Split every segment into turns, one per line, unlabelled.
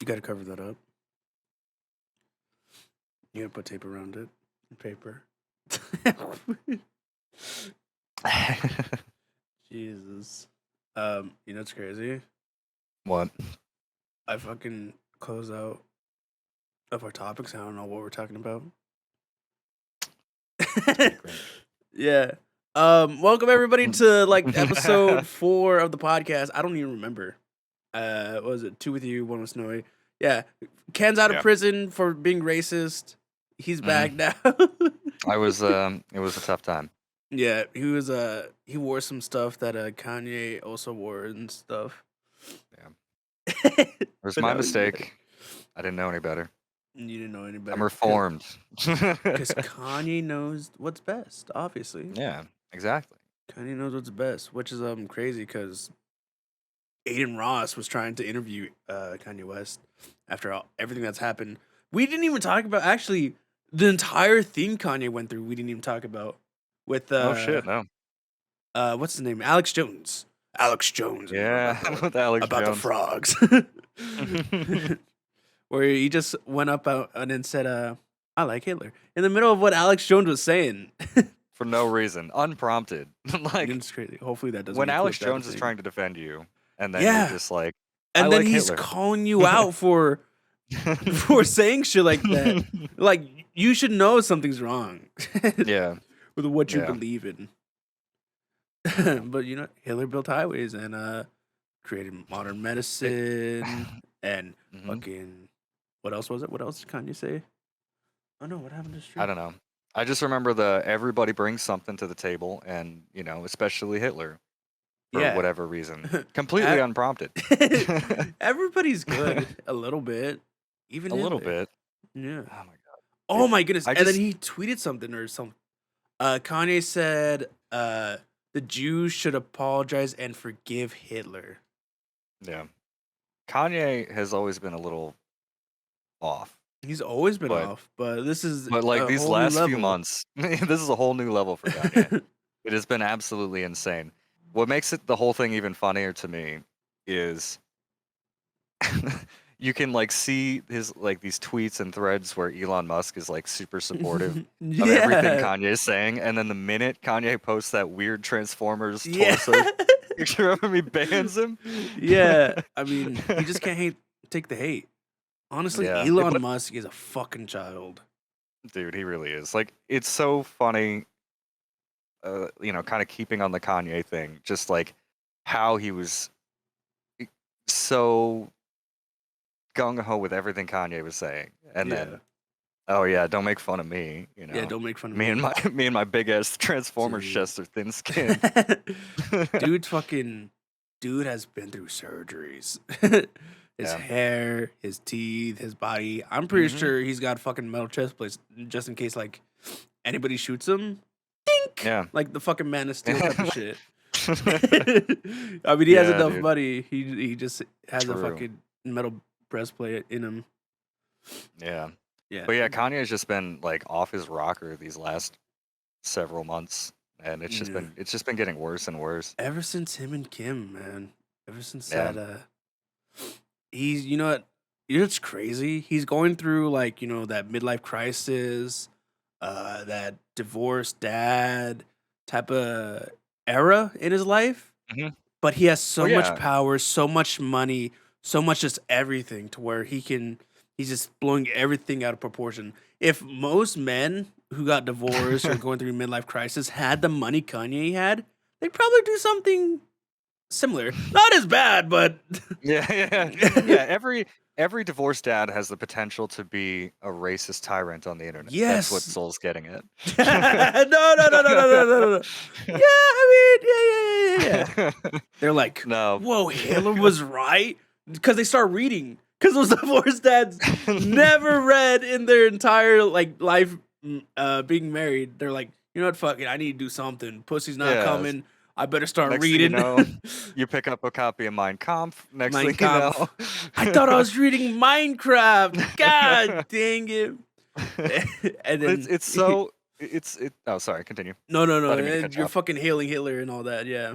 You gotta cover that up. You gotta put tape around it. And paper. Jesus. You know what's crazy?
What?
I fucking close out of our topics. I don't know what we're talking about. Yeah. Welcome everybody to like episode 4 of the podcast. I don't even remember. What was it 2 with you, 1 with Snowy? Yeah. Ken's out of prison for being racist. He's back now.
It was a tough time.
Yeah, he wore some stuff that Kanye also wore and stuff.
Yeah. It was my mistake. I didn't know any better.
You didn't know any better.
I'm reformed.
Because Kanye knows what's best, obviously.
Yeah, exactly.
Kanye knows what's best, which is crazy because Aiden Ross was trying to interview Kanye West after everything that's happened. We didn't even talk about, actually, the entire thing Kanye went through, we didn't even talk about. With
oh, shit, no.
What's his name? Alex Jones. Alex Jones.
Yeah, with Alex
about
Jones.
The frogs. Where he just went up out and then said, I like Hitler. In the middle of what Alex Jones was saying.
For no reason. Unprompted. Like,
it's crazy. Hopefully that doesn't
when Alex Jones is trying to defend you, and then you're just like,
and
I
then
like
he's
Hitler.
calling you out for saying shit like that. Like, you should know something's wrong.
Yeah.
With what you believe in. But you know, Hitler built highways and created modern medicine and fucking what else was it? What else did Kanye say? Oh no, what happened to street?
I don't know. I just remember everybody brings something to the table, and you know, especially Hitler, for whatever reason, completely unprompted.
Everybody's good a little bit, even
a little bit.
Yeah.
Oh my god.
Oh my goodness! And then he tweeted something or something. Kanye said, "The Jews should apologize and forgive Hitler."
Yeah, Kanye has always been a little off.
He's always been off, but this is
like these last few months, this is a whole new level for Kanye. It has been absolutely insane. What makes it the whole thing even funnier to me is you can like see his like these tweets and threads where Elon Musk is like super supportive of everything Kanye is saying, and then the minute Kanye posts that weird Transformers torso picture of him, he bans him.
Yeah, I mean, he just can't take the hate. Honestly, Elon Musk is a fucking child.
Dude, he really is. Like, it's so funny, you know, kind of keeping on the Kanye thing, just like how he was so gung-ho with everything Kanye was saying. And then, oh yeah, don't make fun of me, you know.
Yeah, don't make fun of
me. Me and my big-ass Transformers chest or thin skin.
Dude has been through surgeries. His hair, his teeth, his body. I'm pretty sure he's got fucking metal chest plates just in case, like, anybody shoots him. Dink!
Yeah.
Like the fucking Man of Steel type of shit. I mean, he has enough money. He just has a fucking metal breastplate in him.
Yeah. Yeah. But yeah, Kanye has just been, like, off his rocker these last several months. And it's just been getting worse and worse.
Ever since him and Kim, man. Ever since that, he's, you know what? You know what's crazy? He's going through, like, you know, that midlife crisis, that divorced dad type of era in his life. But he has so much power, so much money, so much just everything to where he's just blowing everything out of proportion. If most men who got divorced or going through midlife crisis had the money Kanye had, they'd probably do something similar. Not as bad, but
yeah. Every divorced dad has the potential to be a racist tyrant on the internet.
Yes,
that's what Soul's getting at.
No. Yeah, I mean, yeah. They're like, no, whoa, Hitler was right, because they start reading. Because those divorced dads never read in their entire like life being married. They're like, you know what, fuck it, I need to do something. Pussy's not coming. I better start reading.
Thing you know, you pick up a copy of Mein Kampf. Next thing you know,
I thought I was reading Minecraft. God dang it! And then
it's so Oh, sorry. Continue.
No. You're fucking hailing Hitler and all that. Yeah.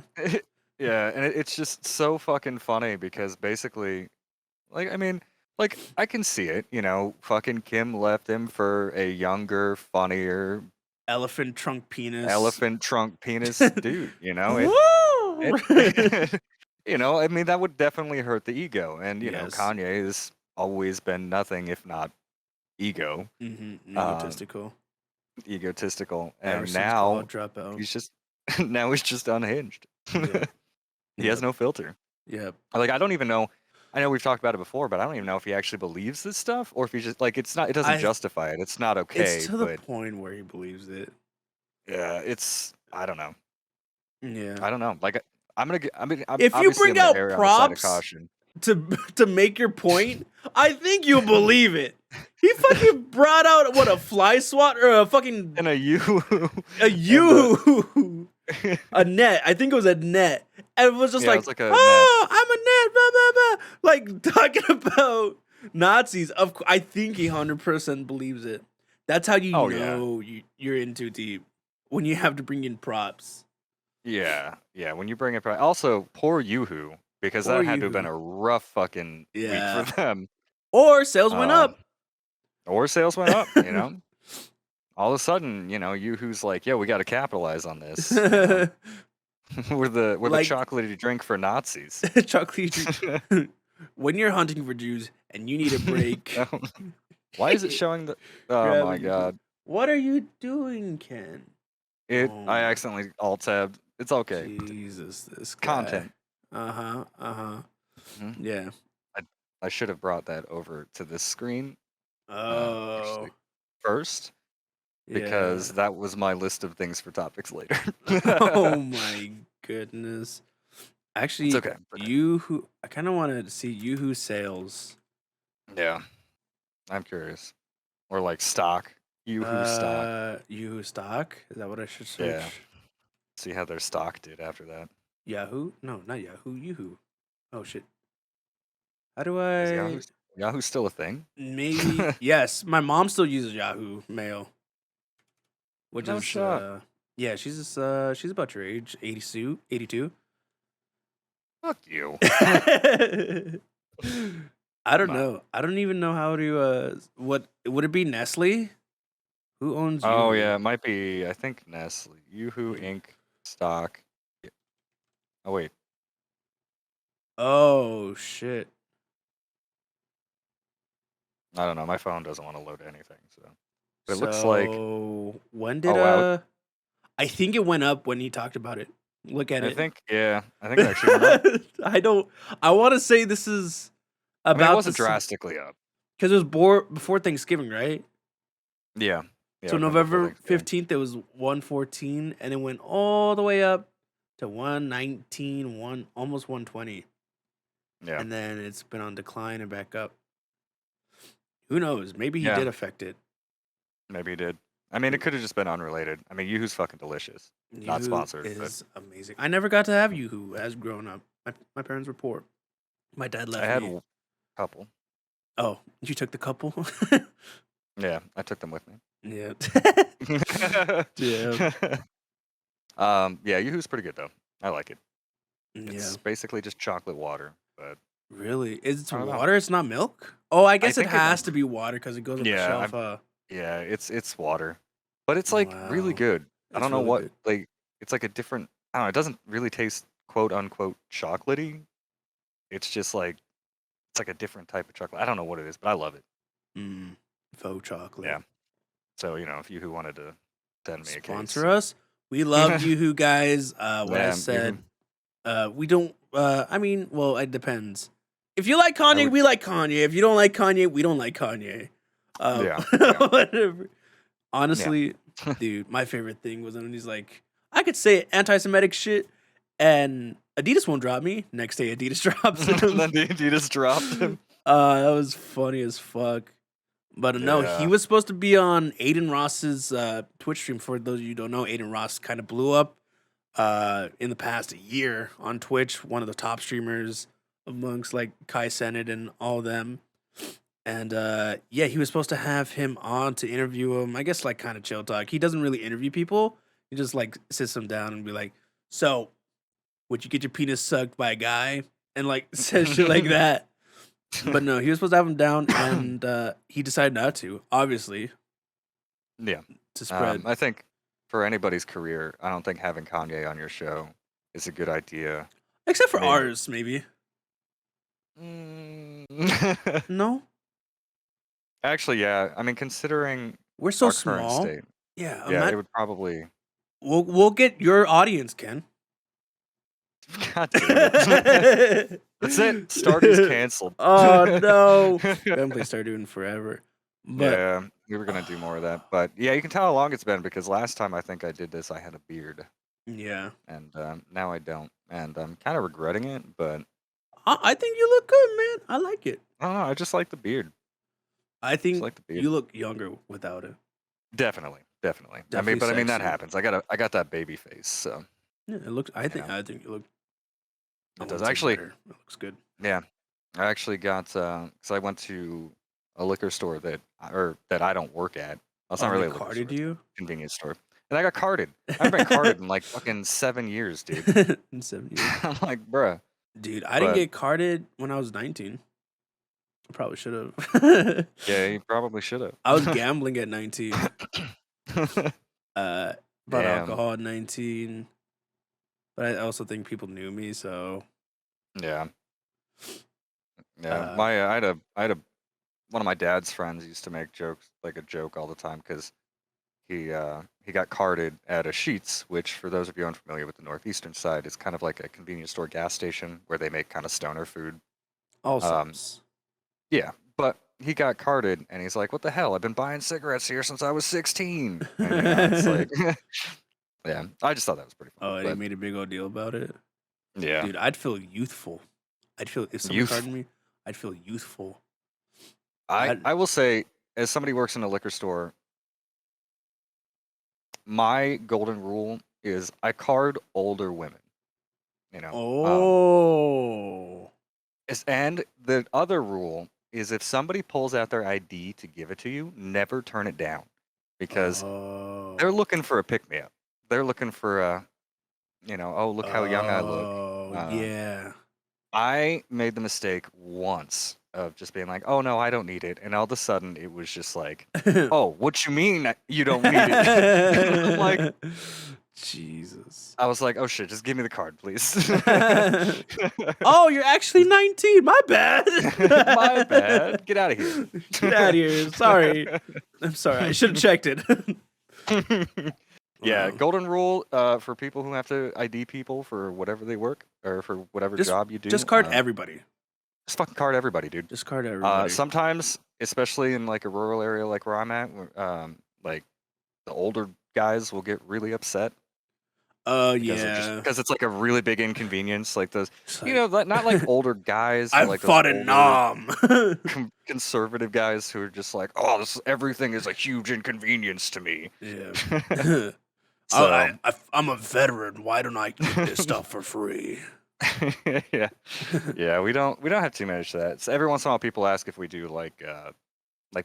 Yeah, and it's just so fucking funny because basically, like, I mean, Like, I can see it, fucking Kim left him for a younger, funnier
Elephant trunk penis.
elephant trunk penis dude,
Woo!
it I mean, that would definitely hurt the ego. And,
Yes.
Kanye has always been nothing if not ego, um,
Egotistical.
egotistical.
Ever
And
since
now
college dropout.
he's just now he's just unhinged.
Yep.
He has
Yep.
no filter.
Yep.
Like, I don't even know. I know we've talked about it before, but I don't even know if he actually believes this stuff or if he just like it doesn't
I
justify it. It's not
It's
okay,
to the
but
point where he believes it.
yeah, I don't know.
Yeah.
I don't know. Like, I'm
If you
obviously
bring
I'm gonna
out
err on the side of
props
caution.
to make your point, I think you'll believe it. He fucking brought out what, a fly swat or a fucking
And a
a you a net. I think it was a net. And it was just
yeah,
like,
it's like a net.
oh, I'm a net, blah blah blah. Like talking about Nazis. I think he 100% believes it. That's how you
Oh yeah,
know you're in too deep when you have to bring in props.
yeah, yeah. When you bring it, also poor Yoohoo because
Poor
that had to have been
you.
a rough fucking week for
Yeah.
them.
Or sales went
Um,
up.
or sales went up. All of a sudden, Yoohoo's like, yeah, we got to capitalize on this. We're the
Like
chocolatey drink for Nazis.
chocolate. When you're hunting for Jews and you need a break,
Oh, why is it showing the? Oh
grab a
my
Yoo-hoo.
god!
What are you doing, Ken? Oh
I
my
accidentally alt tabbed. It's okay.
Jesus, this guy.
Content.
Uh-huh.
Mhm.
Yeah.
I should have brought that over to this screen
Oh,
actually first
yeah.
because that was my list of things for topics later.
Oh my goodness.
It's
Actually,
okay.
I kind of wanted to see Yoohoo sales.
Yeah, I'm curious. Or like stock. Yoohoo stock.
Yoohoo stock? Is that what I should
Yeah.
search?
See how their stock did after that.
Yahoo? No, not Yahoo. Yoohoo. Oh shit. How do
Is Yahoo
I?
Yahoo still a thing?
Maybe yes. My mom still uses Yahoo Mail, which
No
is
shot.
yeah. She's about your age, 82, 82.
Fuck you.
I don't
Come on.
know. I don't even know how to. What would it be? Nestle? Who owns
Oh
Yoohoo?
yeah, it might be. I think Nestle. Yoohoo Inc. stock. Yeah. Oh wait.
Oh shit.
I don't know. My phone doesn't want to load anything. So, but it looks like.
So when did
Oh wow.
I think it went up when he talked about it. Look at
I
it.
think yeah. I think it actually went up.
I don't. I want to say this is
I mean, it
about
wasn't
this
drastically up.
because it was before Thanksgiving, right?
Yeah. Yeah. It
So
would have been before
November
Thanksgiving.
15th, it was 114, and it went all the way up to 119, almost 120,
Yeah.
and then it's been on decline and back up. Who knows? Maybe he
Yeah.
did affect it.
Maybe he did. I mean, it could have just been unrelated. I mean, Yoohoo's fucking delicious. Not
Yoo
sponsored, but
is amazing. I never got to have Yoo as grown up. My parents were poor. My dad
I
left
had
me.
a couple.
Oh, you took the couple?
Yeah, I took them with me.
Yeah.
Yeah. Yeah, Yoohoo's pretty good though. I like it.
Yeah.
It's basically just chocolate water, but
Really? It's
I don't know.
water? It's not milk? Oh, I guess it
think it
has
might
to be water because it goes on the
yeah,
shelf.
yeah, it's water. But it's like really
Wow.
good. I
It's
don't know
really
what
good.
like it's like a different I don't know, it doesn't really taste quote unquote chocolatey. It's just like it's like a different type of chocolate. I don't know what it is, but I love it.
Faux chocolate.
Yeah. So, if Yoohoo wanted to send me a
Sponsor
case.
us. We love Yoohoo, guys. What I
Yeah,
said.
Yoohoo.
We don't. I mean, well, it depends. If you like
I
Kanye,
would
we like Kanye. If you don't like Kanye, we don't like Kanye.
yeah, yeah,
Whatever.
yeah.
Honestly, dude, my favorite thing was when he's like, I could say anti-Semitic shit, and Adidas won't drop me. Next day, Adidas drops him.
Then you just dropped him.
That was funny as fuck. But no, he
Yeah.
was supposed to be on Aiden Ross's Twitch stream. For those of you who don't know, Aiden Ross kind of blew up in the past year on Twitch. One of the top streamers amongst like Kai Cenat and all them. And yeah, he was supposed to have him on to interview him. I guess like kind of chill talk. He doesn't really interview people. He just like sits them down and be like, "So, would you get your penis sucked by a guy?" And like says shit like that. But no, he was supposed to have him down, and he decided not to. Obviously,
Yeah.
to spread.
I think for anybody's career, I don't think having Kanye on your show is a good idea.
Except for
I mean,
ours, maybe. No,
actually, yeah. I mean, considering
we're so
our current
small.
state,
Yeah,
yeah, it would probably.
we'll get your audience, Ken.
God damn it. That's it. Stardy's canceled.
Oh no, we haven't played Stardew in forever. But
Yeah, we were gonna do more of that, but yeah, you can tell how long it's been because last time I think I did this, I had a beard,
yeah,
and now I don't, and I'm kind of regretting it. But
I think you look good, man. I like it.
I don't know. I just like the beard.
I
Just
think
like the beard.
you look younger without it.
Definitely. I mean,
Definitely
but I mean that
sexy.
happens. I got that baby face, so
Yeah, it looks. I think
yeah,
you look. I
it does
won't say
actually.
better. It looks good.
Yeah, I actually got because I went to a liquor store that I don't work at. Well, it's not
Oh, they
really a liquor
carded
store; it's a
you
convenience store, and I got carded. I haven't been carded in like fucking 7 years, dude.
in 7 years.
I'm like, bruh.
Dude, I didn't
But
get carded when I was 19. I probably should have.
yeah, you probably should
I was gambling at 19.
have.
Bought
Damn.
alcohol at 19. But I also think people knew me, so
Yeah. Yeah.
uh
I had a one of my dad's friends used to make jokes like a joke all the time because he got carded at a Sheets, which for those of you unfamiliar with the northeastern side is kind of like a convenience store gas station where they make kind of stoner food.
all
Um,
sauce.
yeah, but he got carded and he's like, "What the hell? I've been buying cigarettes here since I was 16." And it's like, yeah, I just thought that was pretty funny.
Oh, and he
But
made a big old deal about it.
yeah,
Dude, I'd feel youthful. I'd feel if somebody carded
youth.
me, I'd feel youthful.
I will say, as somebody who works in a liquor store, my golden rule is I card older women. You know,
Oh.
and the other rule is if somebody pulls out their ID to give it to you, never turn it down because they're
Oh.
looking for a pick me up. They're looking for a, oh, look how young I look.
Oh, yeah.
I made the mistake once of just being like, oh no, I don't need it. And all of a sudden it was just like, oh, what you mean you don't need it? I'm like,
Jesus.
I was like, oh shit, just give me the card, please.
Oh, you're actually 19. My bad.
My bad. Get out of here.
Get out of here. Sorry. I'm sorry. I should have checked it.
Yeah,
Wow.
golden rule for people who have to ID people for whatever they work or for whatever job you do.
Just card everybody.
Just fucking card everybody, dude.
Just card everybody.
Sometimes, especially in like a rural area like where I'm at, like the older guys will get really upset.
Oh yeah,
because it's like a really big inconvenience. Like those,
like,
not like older guys, but
I
like
fought
those
in
older
Nam.
conservative guys who are just like, oh, everything is a huge inconvenience to me.
Yeah.
So
I'm a veteran. Why don't I get this stuff for free?
yeah, we don't have too much of that. So every once in a while, people ask if we do like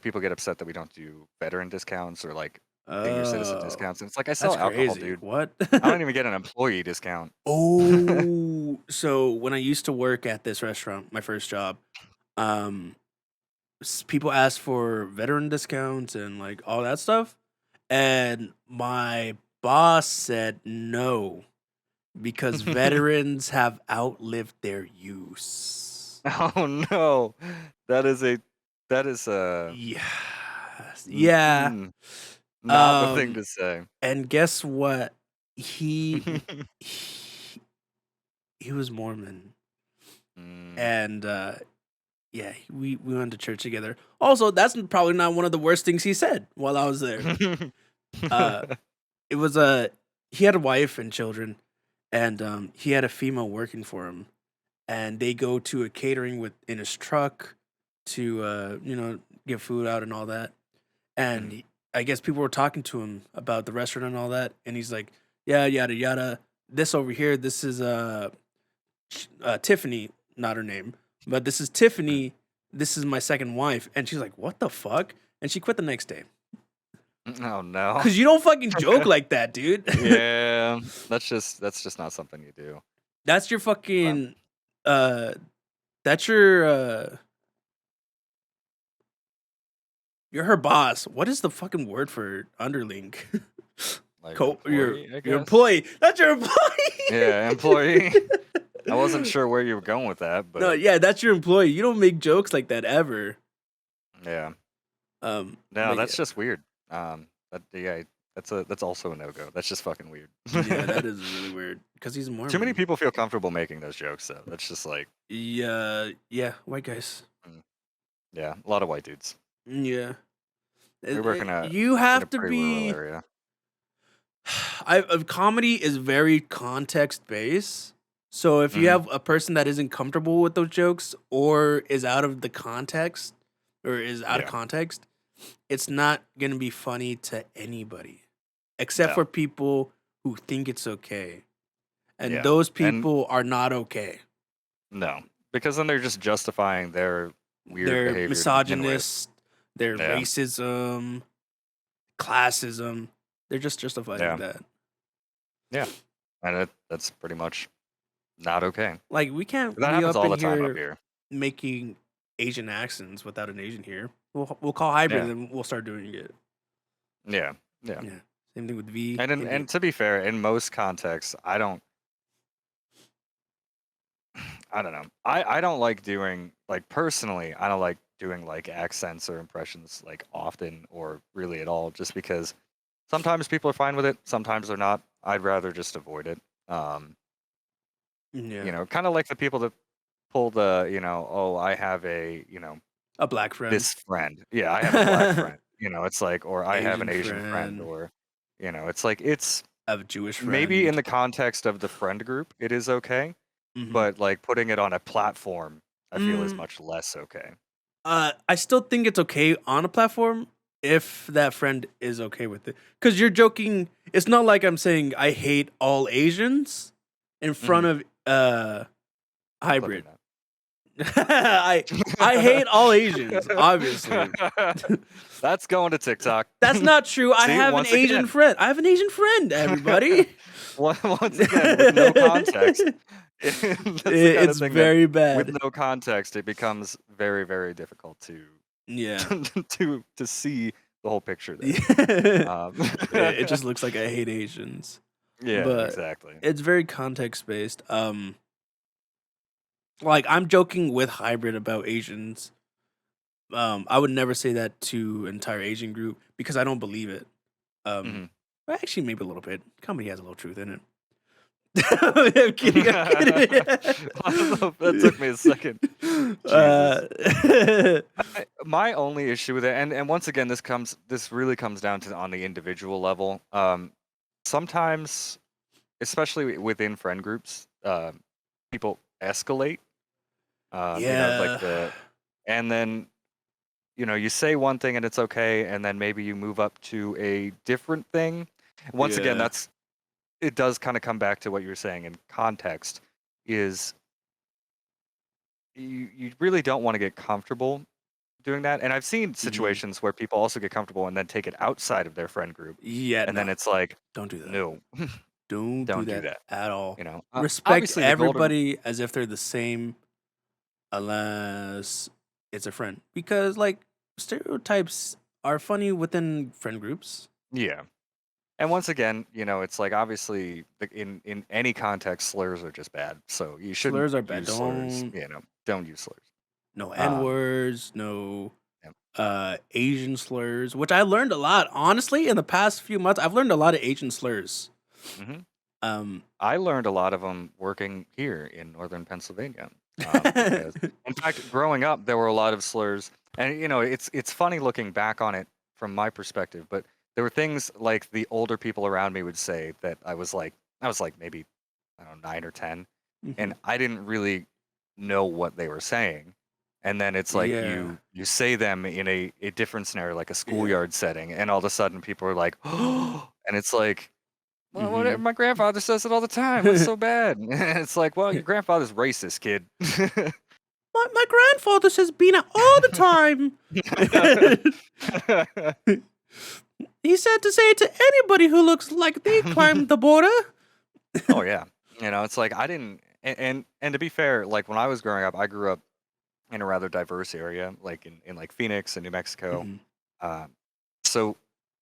people get upset that we don't do veteran discounts or like senior citizen discounts, and it's like I sell
That's
alcohol,
crazy.
dude.
What?
I don't even get an employee discount.
Oh, so when I used to work at this restaurant, my first job, people asked for veteran discounts and like all that stuff, and my boss said no because veterans have outlived their use.
Oh no, that is
Yeah, yeah.
not the thing to say.
And guess what? He he, he was Mormon, and yeah, we went to church together. Also, that's probably not one of the worst things he said while I was there. It was he had a wife and children, and he had a female working for him, and they go to a catering in his truck to get food out and all that. And I guess people were talking to him about the restaurant and all that, and he's like, yeah, yada yada. This over here, this is Tiffany, not her name, but this is Tiffany. This is my second wife, and she's like, what the fuck? And she quit the next day.
Oh no!
Because you don't fucking joke like that, dude.
Yeah, that's just not something you do.
That's your fucking that's your You're her boss. What is the fucking word for underling?
Like employee, I
Your
guess.
employee. That's your employee.
Yeah, employee. I wasn't sure where you were going with that,
No,
but
yeah, that's your employee. You don't make jokes like that ever.
yeah. No,
But
that's
yeah,
just weird. Yeah, that's also a no-go. That's just fucking weird.
yeah, that is really weird because he's
Too many
Mormon.
people feel comfortable making those jokes, though. That's just like,
Yeah, yeah, white guys.
yeah, a lot of white dudes.
Yeah,
We work
you
in a
have to
pretty rural
be.
area.
Comedy is very context based. So if you
Hmm.
have a person that isn't comfortable with those jokes or is out of the context or is out of
Yeah,
context, it's not gonna be funny to anybody except
no,
for people who think it's okay. And
yeah,
those
and
people are not okay.
no, because then they're just justifying their weird
They're
behavior to begin with.
misogynist, they're
Yeah,
racism, classism. They're just justifying
yeah,
that.
yeah, and that's pretty much not okay.
Like we can't
That
be
happens
up
all
in
the time up
here
here.
making Asian accents without an Asian here. We'll call hybrid
Yeah,
and we'll start doing it.
yeah, yeah.
Yeah. Same thing with V,
And
Indian.
to be fair, in most contexts, I don't know. I don't like doing like personally, I don't like doing like accents or impressions like often or really at all just because sometimes people are fine with it, sometimes they're not. I'd rather just avoid it.
Yeah.
Kind of like the people that pull the, oh, I have
A black friend.
this friend. Yeah, I have a black friend. It's like or I have an
Asian
Asian friend
friend.
or it's like it's
I have a Jewish
maybe in
friend.
the context of the friend group it is okay.
Hmm.
But, like, putting it on a platform, I feel is
Mm,
much less okay.
I still think it's okay on a platform if that friend is okay with it. Because you're joking. It's not like I'm saying I hate all Asians in front
Mhm.
of
I'm clipping
hybrid. I I hate all Asians, obviously.
that. That's going to TikTok.
That's not true. I
See,
have an
once
Asian
again.
friend. I have an Asian friend, everybody.
Once again, with no context. That's the kind of
It's
thing that
very
with
bad.
no context, it becomes very, very difficult to
Yeah.
to see the whole picture there.
Yeah.
Um,
It just looks like I hate Asians.
yeah,
But
exactly.
it's very context based. Like I'm joking with hybrid about Asians. I would never say that to entire Asian group because I don't believe it. Um,
Mhm.
well, actually, maybe a little bit. Comedy has a little truth in it. I'm kidding. I'm kidding.
That took me a second. Jesus.
uh,
My only issue with it, and once again, this really comes down to on the individual level. Sometimes, especially within friend groups, people escalate. Like
yeah,
and then you say one thing and it's okay, and then maybe you move up to a different thing. Once again,
yeah,
it does kind of come back to what you were saying in context. Is you really don't want to get comfortable doing that. And I've seen
hmm,
situations where people also get comfortable and then take it outside of their friend group.
yeah.
And
No,
then it's like,
don't do that.
no,
Don't do
don't do
that
that.
at all. Respect
Obviously, the golden.
everybody as if they're the same, unless it's a friend. Because like stereotypes are funny within friend groups.
Yeah. And once again, it's like obviously in any context, slurs are just bad. So you shouldn't
Slurs are bad.
use slurs.
Don't
Don't use slurs.
no N
Um,
words, no
yeah.
Asian slurs, which I learned a lot. Honestly, in the past few months, I've learned a lot of Asian slurs.
Hmm.
Um,
I learned a lot of them working here in northern Pennsylvania. Because, in fact, growing up, there were a lot of slurs, and it's funny looking back on it from my perspective. But there were things like the older people around me would say that I was like maybe I don't know 9 or 10, and
mhm.
I didn't really know what they were saying. And then it's like
Yeah,
you say them in a different scenario, like a
yeah.
schoolyard setting, and all of a sudden people are like, oh, and it's like. Well,
Hmm.
my grandfather says it all the time. What's so bad? It's like, well, your grandfather's racist, kid.
My grandfather says Bina all the time. He said to say it to anybody who looks like they climbed the border.
Oh yeah, it's like I didn't. And to be fair, like when I was growing up, I grew up in a rather diverse area, like in like Phoenix and New Mexico.
Mhm.
Uh, so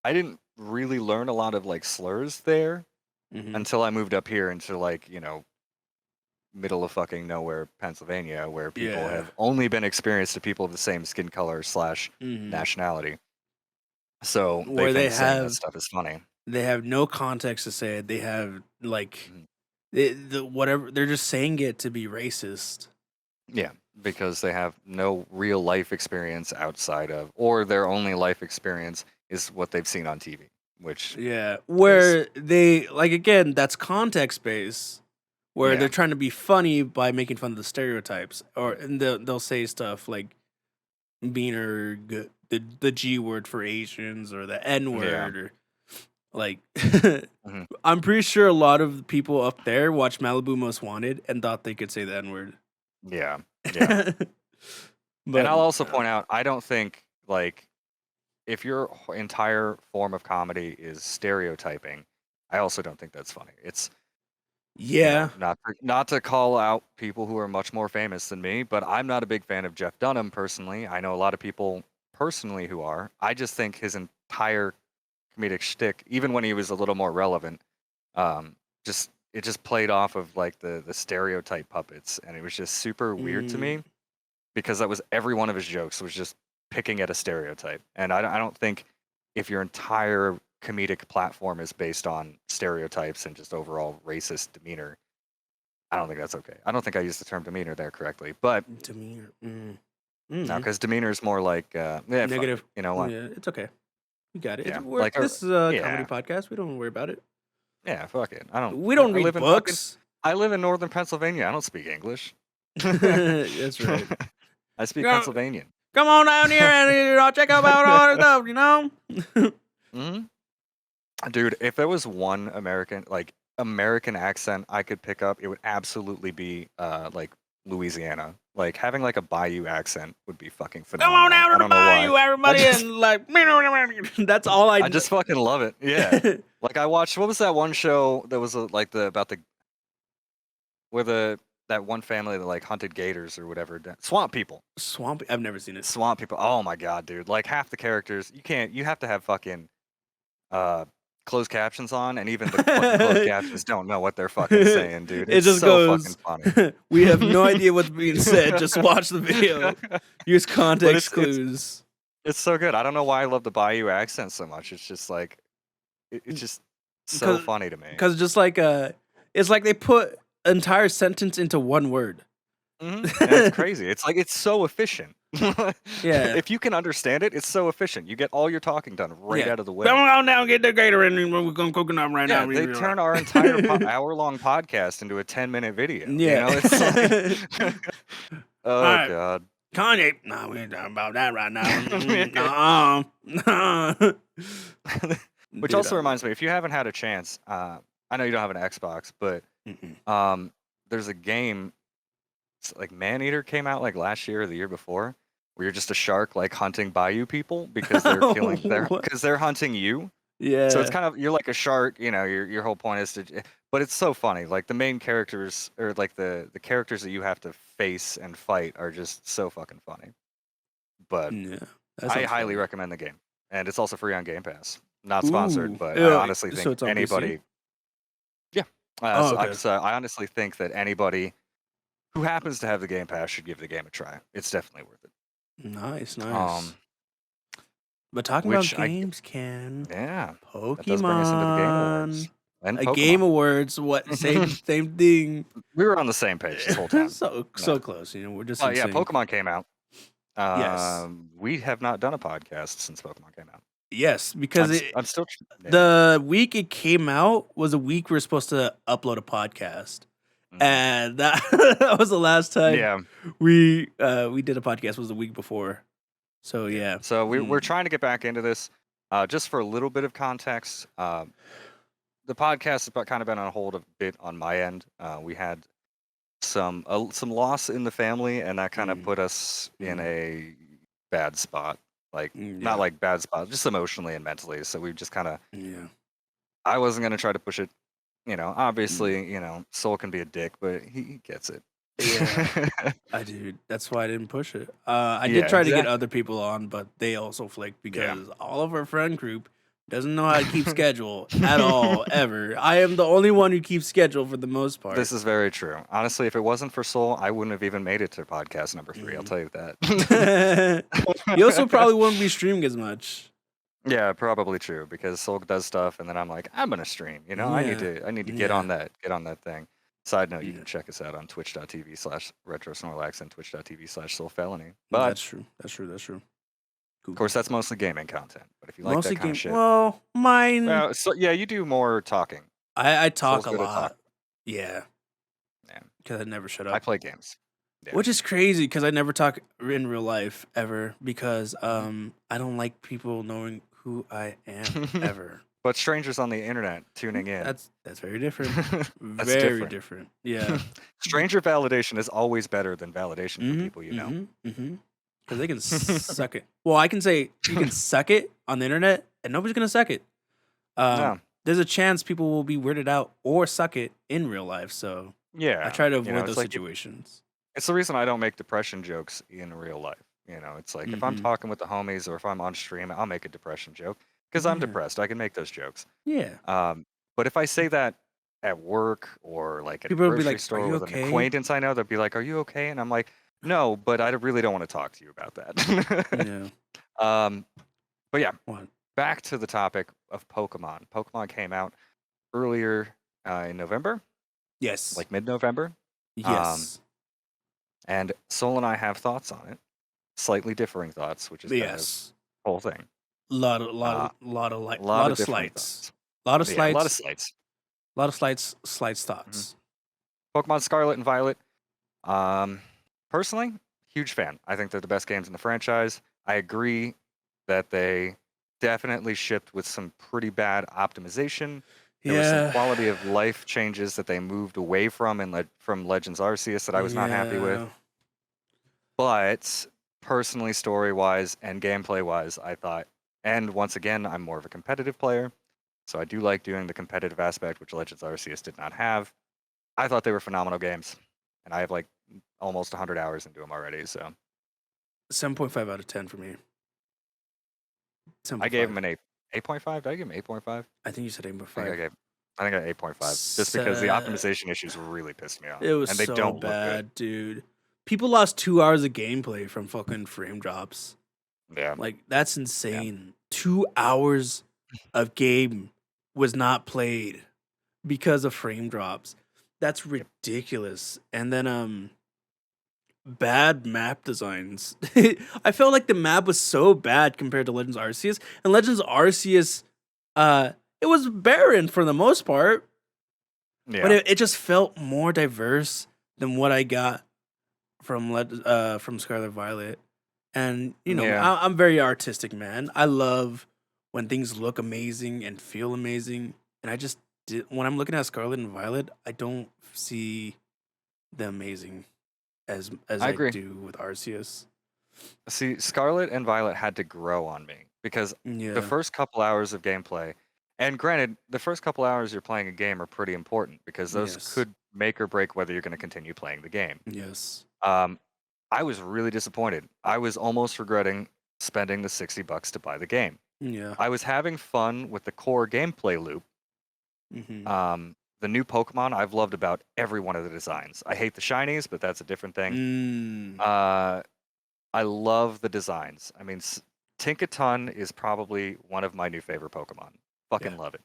I didn't really learn a lot of like slurs there
Mm-hmm.
until I moved up here into like, middle of fucking nowhere, Pennsylvania, where people
Yeah.
have only been experienced to people of the same skin color slash
Mm-hmm.
nationality. So they
Where
think saying that stuff is funny.
they have no context to say it. They have like
Mhm.
whatever. They're just saying it to be racist.
Yeah, because they have no real life experience outside of, or their only life experience is what they've seen on TV, which
Yeah,
is,
where they like again, that's context based. Where
yeah,
they're trying to be funny by making fun of the stereotypes, or and they'll say stuff like beaner, the G word for Asians, or the N
yeah,
word, or like.
mhm,
I'm pretty sure a lot of people up there watched Malibu Most Wanted and thought they could say the N word.
yeah, yeah. And
But
I'll also point out, I don't think like if your entire form of comedy is stereotyping, I also don't think that's funny. It's
yeah,
not to call out people who are much more famous than me, but I'm not a big fan of Jeff Dunham personally. I know a lot of people personally who are. I just think his entire comedic shtick, even when he was a little more relevant, um, just played off of like the stereotype puppets, and it was just super weird to
mm,
me because that was every one of his jokes was just picking at a stereotype, and I don't think if your entire comedic platform is based on stereotypes and just overall racist demeanor, I don't think that's okay. I don't think I used the term demeanor there correctly, but
demeanor,
no,
mm,
because demeanor is more like, yeah, fuck it.
negative.
You know what?
Yeah, it's okay. You got it.
Yeah,
We're,
like,
this is a comedy
yeah,
podcast. We don't worry about it.
yeah, fuck it. I don't.
We don't
I
read
live in fucking.
books.
I live in northern Pennsylvania. I don't speak English.
That's right.
I speak
Come
Pennsylvanian.
come on down here and check out all the stuff. You know.
Hmm. Dude, if there was one American accent I could pick up, it would absolutely be like Louisiana. Like having like a Bayou accent would be fucking
Come on
phenomenal.
down
I
to the
don't know why.
bayou,
I
everybody,
just
and like that's all I
I
know.
just fucking love it. Yeah. Like I watched, what was that one show that was like the about the where the that one family that like hunted gators or whatever. Swamp people.
Swamp. I've never seen it.
Swamp people. Oh my god, dude. Like half the characters, you have to have fucking uh closed captions on, and even the fucking closed captions don't know what they're fucking saying, dude.
It
It's
just
so fucking
goes.
funny.
We have no idea what's being said. Just watch the video. Use
But
context
it's
clues.
it's so good. I don't know why I love the Bayou accent so much. It's just like it's just so
Because
funny to me.
just like it's like they put entire sentence into one word.
And it's crazy. It's like it's so efficient.
Yeah.
If you can understand it, it's so efficient. You get all your talking done right
Yeah.
out of the
Come
way.
on down, get the gator in, and we're gonna cook it up right
Yeah,
now.
they turn our entire hour-long podcast into a 10-minute video. You know,
Yeah.
it's like,
All
oh
right,
god.
Kanye. No, we ain't talking about that right now.
Which
Dude,
also reminds me, if you haven't had a chance, I know you don't have an Xbox, but
mm-mm.
there's a game, like Maneater came out like last year or the year before, where you're just a shark like hunting bayou people because
What?
they're hunting you. So it's
Yeah.
kind of, you're like a shark, your whole point is to, but it's so funny. Like the main characters, or like the characters that you have to face and fight are just so fucking funny. But
Yeah. That
I
sounds
highly
fun.
recommend the game, and it's also free on Game Pass. Not sponsored,
Ooh.
but I
Yeah,
honestly
so
think
it's on PC?
anybody, yeah.
Oh, okay.
I honestly think that anybody who happens to have the Game Pass should give the game a try. It's definitely worth it.
Nice, nice.
Um,
But talking about
which I
games, Ken,
yeah, that does bring us into the Game Awards
Pokemon,
and
a Game
Pokemon.
Awards, what same thing.
We were on the same page this whole time.
So close, we're just
Oh
in
yeah,
sync.
Pokemon came out.
Yes.
We have not done a podcast since Pokemon came out.
Yes, because
I'm still yeah.
the week it came out was a week we were supposed to upload a podcast. And that, that was the last time
Yeah.
we did a podcast was the week before. So yeah.
So we're trying to get back into this. Just for a little bit of context, the podcast has kind of been on hold a bit on my end. We had some loss in the family, and that kind of put us in a bad spot. Like not like bad spot, just emotionally and mentally. So we just kind of I wasn't gonna try to push it. Obviously, Soul can be a dick, but he gets it.
Yeah. That's why I didn't push it. I did
Yeah,
try to get
exactly.
other people on, but they also flicked
Yeah.
because all of our friend group doesn't know how to keep schedule at all, ever. I am the only one who keeps schedule for the most part.
This is very true. Honestly, if it wasn't for Soul, I wouldn't have even made it to podcast number 3. I'll
Mm.
tell you that.
You also probably wouldn't be streaming as much.
Yeah, probably true because Soul does stuff, and then I'm like, I'm gonna stream. I need
Yeah.
to get
Yeah.
on that thing. Side note, you
Yeah.
can check us out on twitch.tv/retrosnorlax and twitch.tv/soulfelony. But
That's true. That's true. That's true. Cool.
of course, that's mostly gaming content. But if you like
Mostly
that kind of
game.
shit,
Well, mine.
well, so yeah, you do more talking.
I talk
Soul's
a
good at talking.
lot. Yeah.
Yeah,
Because I never shut
I
up.
play games. Yeah.
Which is crazy because I never talk in real life ever because I don't like people knowing who I am ever.
But strangers on the internet tuning in.
That's very different.
That's
Very
different.
different. Yeah.
Stranger validation is always better than validation from people you know.
Because they can suck it. Well, I can say you can suck it on the internet and nobody's gonna suck it.
No.
There's a chance people will be weirded out or suck it in real life. So
Yeah.
I try to avoid
it's
those
like
situations.
it's the reason I don't make depression jokes in real life. It's like if I'm
Mhm.
talking with the homies or if I'm on stream, I'll make a depression joke because I'm
Yeah.
depressed. I can make those jokes.
Yeah.
But if I say that at work or like at a
People will be
grocery
like, "Are
store
you
with an
okay?"
acquaintance I know, they'll be like, "Are you okay?" And I'm like, "No, but I really don't want to talk to you about that."
Yeah.
But yeah,
What?
back to the topic of Pokemon. Pokemon came out earlier in November,
Yes.
like mid-November.
Yes.
And Soul and I have thoughts on it, slightly differing thoughts, which is kind of
Yes.
the whole thing.
Lot of
Uh,
lot of
differing
slights.
thoughts.
Lot of
Yeah, a lot of
slights.
slights.
Lot of slights
Mhm.
thoughts.
Pokemon Scarlet and Violet. Personally, huge fan. I think they're the best games in the franchise. I agree that they definitely shipped with some pretty bad optimization. There was some quality of life changes that they moved away from from Legends Arceus that I was not happy with. But personally, story-wise and gameplay-wise, I thought, and once again, I'm more of a competitive player, so I do like doing the competitive aspect, which Legends Arceus did not have. I thought they were phenomenal games, and I have like almost 100 hours into them already. So
7.5 out of 10 for me.
I gave them an 8.5. Did I give them 8.5?
I think you said
I think
8.5.
I got 8.5 just because the optimization issues really pissed me off.
It was
and they
so
don't
bad,
look good.
dude. People lost 2 hours of gameplay from fucking frame drops.
Yeah.
Like, that's insane. 2 hours of game was not played because of frame drops. That's ridiculous. And then bad map designs. I felt like the map was so bad compared to Legends Arceus. And Legends Arceus it was barren for the most part.
Yeah.
But it just felt more diverse than what I got from Scarlet Violet. And
Yeah.
I'm very artistic, man. I love when things look amazing and feel amazing. And I just when I'm looking at Scarlet and Violet, I don't see the amazing as
I
I
agree.
do with Arceus.
See, Scarlet and Violet had to grow on me because the
Yeah.
first couple hours of gameplay, and granted, the first couple hours you're playing a game are pretty important because those
Yes.
could make or break whether you're going to continue playing the game.
Yes.
I was really disappointed. I was almost regretting spending the $60 to buy the game.
Yeah.
I was having fun with the core gameplay loop.
Mm-hmm.
The new Pokemon, I've loved about every one of the designs. I hate the shinies, but that's a different thing. I love the designs. I mean, Tinkaton is probably one of my new favorite Pokemon. Fucking love it.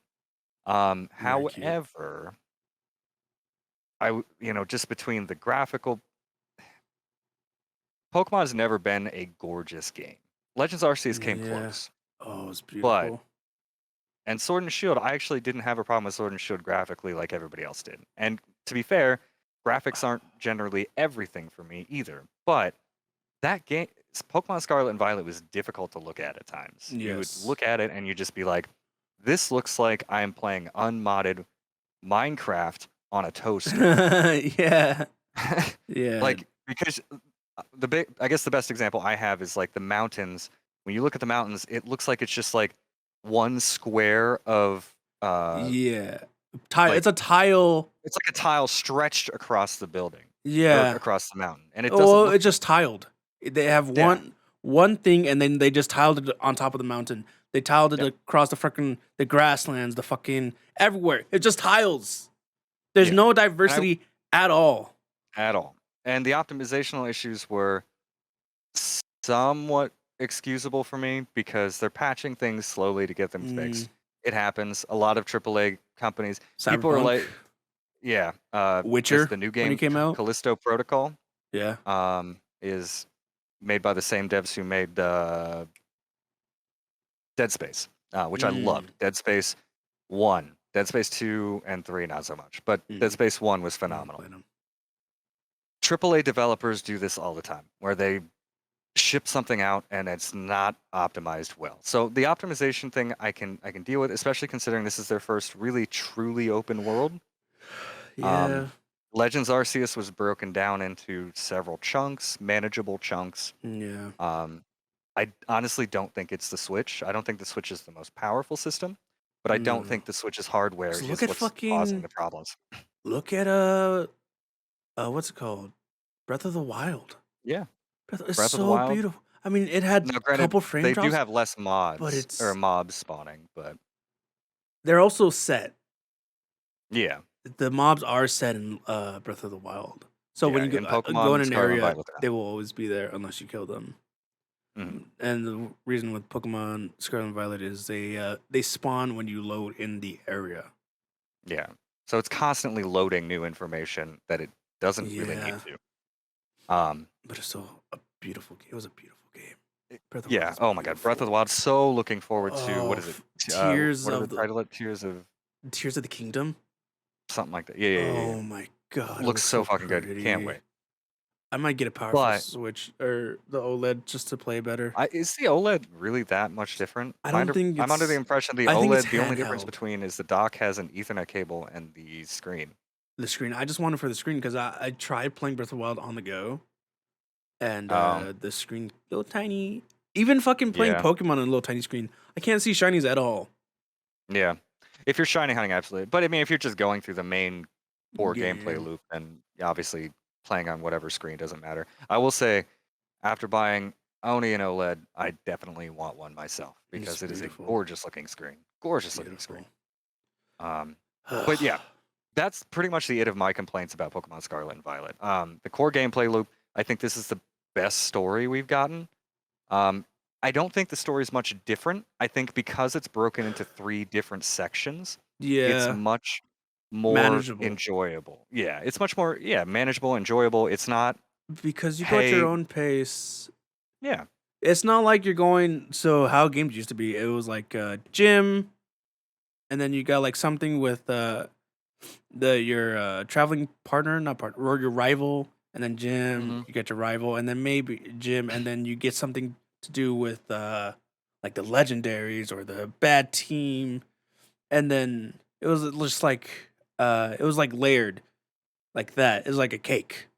However, just between the graphical, Pokemon has never been a gorgeous game. Legends Arceus came close.
Oh, it was beautiful.
And Sword and Shield, I actually didn't have a problem with Sword and Shield graphically like everybody else did. And to be fair, graphics aren't generally everything for me either. But that game, Pokemon Scarlet and Violet, was difficult to look at times.
Yes.
You would look at it and you'd just be like, this looks like I am playing unmodded Minecraft on a toaster.
Yeah. Yeah.
Like, because I guess the best example I have is like the mountains. When you look at the mountains, it looks like it's just like one square of
it's a tile.
It's like a tile stretched across the building.
Yeah.
across the mountain, and it doesn't
Well,
look
it's just tiled. They have
yeah,
one thing, and then they just tiled it on top of the mountain. They tiled it
yep,
across the grasslands, the fucking everywhere. It's just tiles. There's
yeah,
no
and
diversity at all.
at all. And the optimizational issues were somewhat excusable for me because they're patching things slowly to get them
Mm,
fixed. It happens. A lot of AAA companies, people are
Cyberpunk,
like, yeah, this
Witcher,
the new
when it
game
came out.
Callisto Protocol
Yeah.
is made by the same devs who made Dead Space, which I
Mm,
loved. Dead Space 1, Dead Space 2 and 3 not so much, but Dead
mm.
Space 1 was
I haven't
phenomenal.
played them.
AAA developers do this all the time, where they ship something out and it's not optimized well. So the optimization thing I can deal with, especially considering this is their first really truly open world.
Yeah.
Um, Legends Arceus was broken down into several chunks, manageable chunks.
Yeah.
Um, I honestly don't think it's the Switch. I don't think the Switch is the most powerful system, but I
No,
don't
no.
think the Switch's hardware
'Cause look
is
at
what's causing
fucking
the problems.
look at what's it called? Breath of the Wild.
Yeah,
It's
Breath of the
so
Wild.
beautiful. I mean, it had
Now,
a
granted,
couple frame
they do
drops,
have less
but
mods or
it's
mobs spawning, but
they're also set.
yeah,
The mobs are set in Breath of the Wild. So when
yeah.
you
In
go in
Pokemon
an
Scarlet and
area,
Violet, they're
they will always be there unless you kill them.
not. Mhm.
And the reason with Pokemon Scarlet and Violet is they spawn when you load in the area.
Yeah. So it's constantly loading new information that it doesn't really need
Yeah,
to. Um,
but it's still a beautiful. It was a beautiful game. Breath of the Wild
yeah.
is
Oh my God, Breath of the
beautiful.
Wild. So looking forward to what
Oh,
is it?
Tears
What are the
of the
title? Tears of
Tears of the Kingdom.
something like that. Yeah, yeah, yeah, yeah.
Oh my god, it
Looks
looks
so
so
fucking good. Can't
pretty.
wait.
I might get a powerful
But
Switch or the OLED just to play better.
is the OLED really that much different?
I don't think
I'm under the
it's.
impression the
I think it's
OLED, the only difference
handheld.
between is the dock has an Ethernet cable and the screen.
The screen. I just want it for the screen because I tried playing Breath of the Wild on the go, and
Um,
the screen little tiny. Even fucking playing
yeah,
Pokemon on a little tiny screen, I can't see shinies at all.
yeah. If you're shiny hunting, absolutely. But I mean, if you're just going through the main core gameplay
Game.
loop, then obviously playing on whatever screen doesn't matter. I will say, after buying Oni and OLED, I definitely want one myself
It's
because it is a
beautiful.
gorgeous looking screen. Gorgeous looking screen.
Beautiful.
Um, but yeah, that's pretty much the it of my complaints about Pokemon Scarlet and Violet. The core gameplay loop, I think this is the best story we've gotten. Um, I don't think the story is much different. I think because it's broken into 3 different sections, it's
Yeah,
much more
manageable
enjoyable. Yeah, it's much more manageable, enjoyable. It's not,
because you go at your
hey,
own pace.
yeah,
It's not like you're going. So how games used to be, it was like gym, and then you got like something with the your traveling partner, not partner, or your rival, and then gym.
hmm
You get your rival, and then maybe gym, and then you get something to do with like the legendaries or the bad team, and then it was just like it was like layered like that. It was like a cake.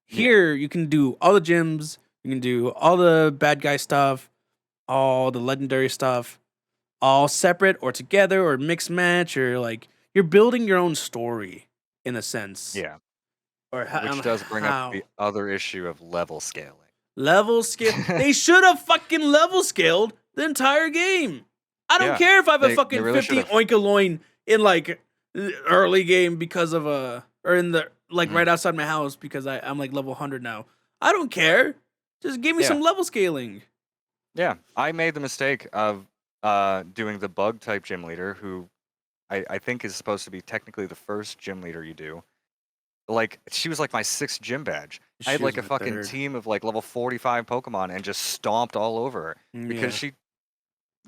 yeah,
Here you can do all the gyms, you can do all the bad guy stuff, all the legendary stuff, all separate or together or mixed match or like you're building your own story in a sense
yeah.
or
Which does bring up
how
the other issue of level scaling.
level scale. They should have fucking level scaled the entire game. I don't
Yeah,
care if I have a
they
fucking
really should
50
have.
oinkaloin in like the early game because of a or in the like
Mhm.
right outside my house because I'm like level 100 now. I don't care. Just give me
Yeah,
some level scaling.
yeah. I made the mistake of doing the bug type gym leader, who I think is supposed to be technically the first gym leader you do. Like, she was like my 6th gym badge. I had
She was
like a
my
fucking
third.
team of like level 45 Pokemon and just stomped all over her because
Yeah.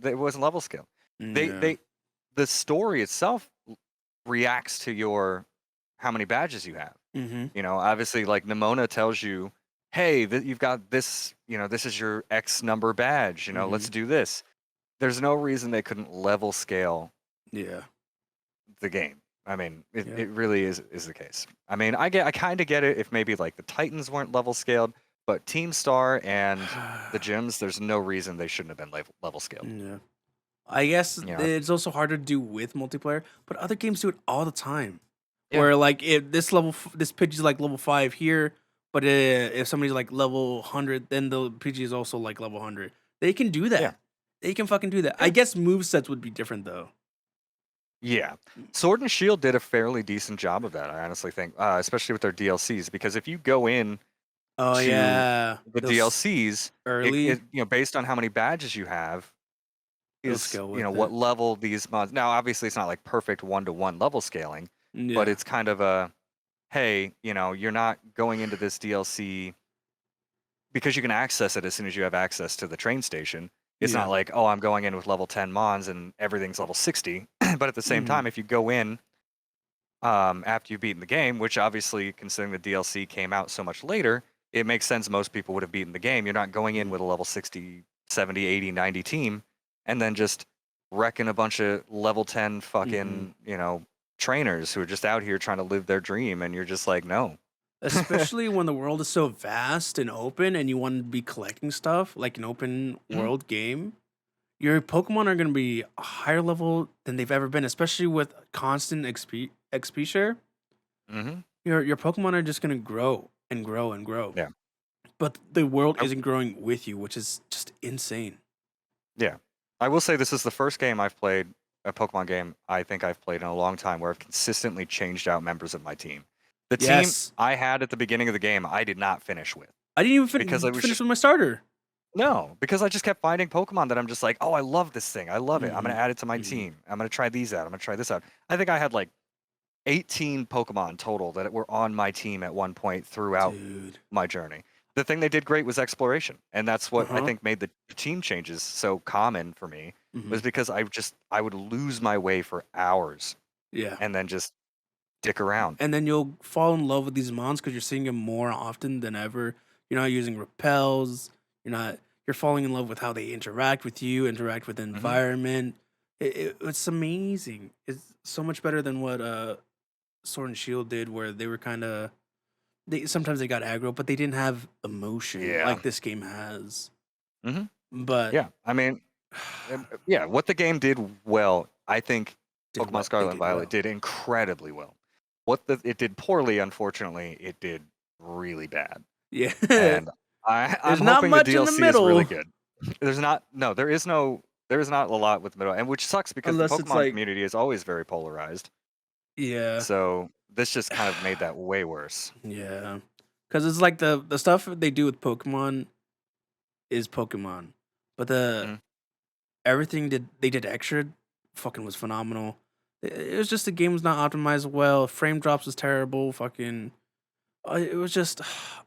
it wasn't level scale.
Yeah.
The story itself reacts to your how many badges you have.
Mhm.
You know, obviously, like Nimona tells you, hey, you've got this, this is your X number badge, let's
Mhm.
do this. There's no reason they couldn't level scale
Yeah.
the game. I mean, it,
Yeah.
it really is the case. I mean, I kind of get it if maybe like the Titans weren't level scaled, but Team Star and the gyms, there's no reason they shouldn't have been level scaled.
Yeah. I guess
You know,
it's also harder to do with multiplayer, but other games do it all the time.
Yeah.
Where like if this Pidgey is like level 5 here, but if somebody's like level 100, then the Pidgey is also like level 100. They can do
Yeah.
that. They can fucking do that. I
Yeah.
guess movesets would be different though.
Yeah. Sword and Shield did a fairly decent job of that, I honestly think, especially with their DLCs. Because if you go in
Oh
to
yeah,
the
those
DLCs,
early
based on how many badges you have,
they'll
is
scale with
what
it.
level these mods. Now, obviously, it's not like perfect 1-to-1 level scaling, but
Yeah,
it's kind of a, hey, you're not going into this DLC because you can access it as soon as you have access to the train station. It's
yeah.
not like, oh, I'm going in with level 10 mons and everything's level 60. But at the same
Mhm.
time, if you go in after you've beaten the game, which obviously, considering the DLC came out so much later, it makes sense most people would have beaten the game. You're not going in
Mhm.
with a level 60, 70, 80, 90 team and then just wrecking a bunch of level 10
Mhm.
fucking, trainers who are just out here trying to live their dream. And you're just like, no.
Especially when the world is so vast and open, and you want to be collecting stuff like an open
Mhm,
world game. Your Pokemon are going to be a higher level than they've ever been, especially with constant XP share.
mhm.
Your Pokemon are just going to grow and grow and grow.
Yeah.
But the world
I-
isn't growing with you, which is just insane.
yeah. I will say this is the first game I've played, a Pokemon game I think I've played in a long time where I've consistently changed out members of my team. The team
Yes.
I had at the beginning of the game, I did not finish with
I didn't even
because I was
finish
just
with my starter.
no, because I just kept finding Pokemon that I'm just like, oh, I love this thing. I love it. I'm
Hmm.
gonna add it to my
Hmm.
team. I'm gonna try these out. I'm gonna try this out. I think I had like 18 Pokemon total that were on my team at one point throughout
Dude.
my journey. The thing they did great was exploration, and that's
Uh
what I
huh.
think made the team changes so common for me.
Hmm.
Was because I would lose my way for hours
Yeah.
and then just dick around.
And then you'll fall in love with these mons because you're seeing them more often than ever. You're not using repels. You're falling in love with how they interact with you, interact with the
Hmm.
environment. It's amazing. It's so much better than what Sword and Shield did, where they were kind of they sometimes they got aggro, but they didn't have emotion
Yeah.
like this game has.
Hmm.
But
Yeah. I mean, yeah. What the game did well, I think Pokemon
they
Scarlet and
did
Violet
well.
did incredibly well. It did poorly, unfortunately, it did really bad.
Yeah.
And I'm
There's not
hoping the
much in the
DLC is really
middle
good. There's not no, there is not a lot with the middle, and which sucks because the
unless it's
Pokemon
like,
community is always very polarized.
yeah.
So this just kind of made that way worse.
Yeah, because it's like the stuff they do with Pokemon is Pokemon, but the
Mhm.
everything did they did extra fucking was phenomenal. It was just the game was not optimized well. Frame drops was terrible. Fucking, it was just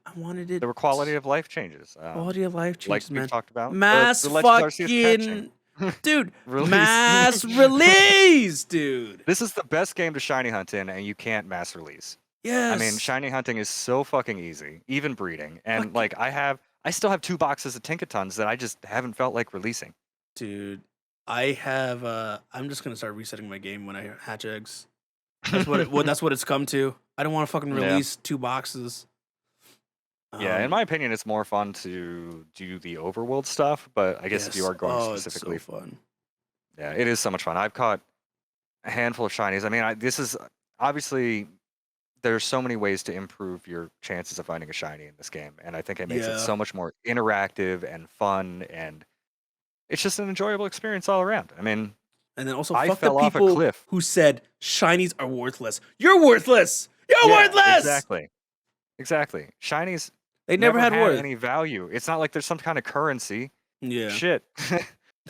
I wanted it.
There were quality of life changes,
Quality of life
like
changes,
we've
man.
talked about.
Mass
The Legends Arceus catching
fucking dude.
release.
Mass release, dude.
This is the best game to shiny hunt in, and you can't mass release. I mean,
Yes,
shiny hunting is so fucking easy, even breeding. And
fucking
like I still have 2 boxes of Tinkatons that I just haven't felt like releasing.
dude. I have. I'm just gonna start resetting my game when I hatch eggs. That's what it's come to. I don't want to fucking
Yeah.
release 2 boxes.
Yeah, in
Um,
my opinion, it's more fun to do the overworld stuff, but I guess if you
yes.
are going
Oh, it's so
specifically,
fun.
yeah, it is so much fun. I've caught a handful of shinies. I mean, this is obviously there's so many ways to improve your chances of finding a shiny in this game, and I think it makes it
Yeah.
so much more interactive and fun, and it's just an enjoyable experience all around. I mean,
And then also
I
fuck the
fell off a
people
cliff.
who said shinies are worthless. You're worthless. You're
Yeah,
worthless.
exactly. Exactly. Shinies
They never
never
had
had
worth.
any value. It's not like there's some kind of currency.
Yeah.
Shit.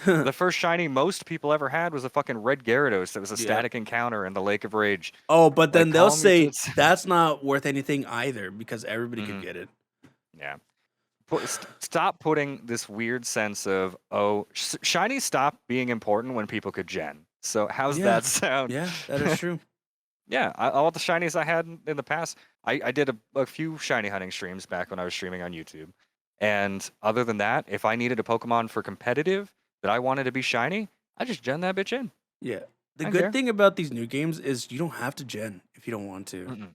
The first shiny most people ever had was a fucking red Gyarados that was a
Yep.
static encounter in the Lake of Rage.
Oh, but
Like,
then they'll
calm your
say
tits.
that's not worth anything either because everybody could
Mhm.
get it.
Yeah. Stop putting this weird sense of, oh, shiny stopped being important when people could gen. So how's
Yeah.
that sound?
Yeah, that is true.
Yeah, all the shinies I had in the past, I did a few shiny hunting streams back when I was streaming on YouTube. And other than that, if I needed a Pokemon for competitive that I wanted to be shiny, I just gen that bitch in.
Yeah. The
I don't
good
care.
thing about these new games is you don't have to gen if you don't want to.
Mm-mm.